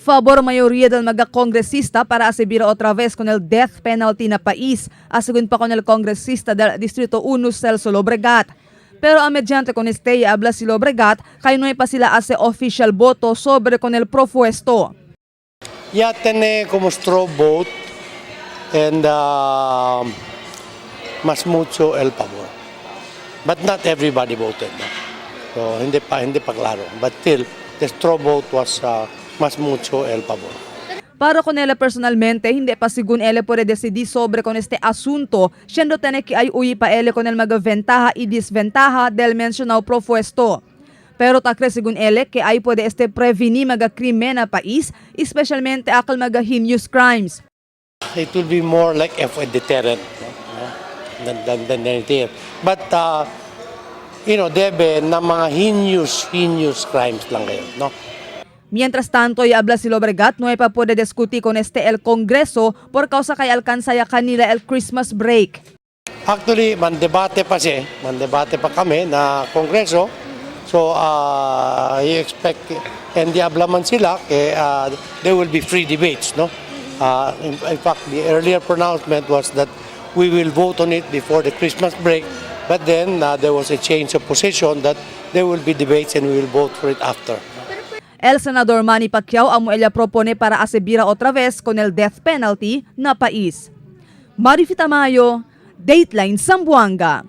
Favor mayoría del mga kongresista para asibira otra vez con el death penalty na país, según pa con el kongresista del Distrito 1 Celso Lobregat. Pero mediante con este habla si Lobregat, kaya no pa sila ase official voto sobre con el propuesto. Ya tiene como straw vote and mas mucho el pavor. But not everybody voted. No? So hindi pa klaro. But still, the straw vote was mas mucho el pavor. Para con ela personalmente, hindi pa sigun ele puede decidir sobre con este asunto, siendo tiene que ay uyi pa ele con el mga ventaja y desventaja del mencionado propuesto. Pero takre sigun ele que ay puede este prevenir mga krimen na país, especialmente akal mga heinous crimes. It will be more like a deterrent than anything. But debe na mga heinous crimes lang ngayon, no? Mientras tanto, habla si Lobregat, no pa puede discutir con este el Congreso por causa kay alcanza ya kanila el Christmas break. Actually, mandebate pa kami na Kongreso. So, I expect, and diabla man sila, there will be free debates, no? In fact, the earlier pronouncement was that we will vote on it before the Christmas break, but then there was a change of position that there will be debates and we will vote for it after. El Senador Manny Pacquiao amo ella propone para asibira otra vez con el death penalty na país. Marifita Mayo, Dateline Zamboanga.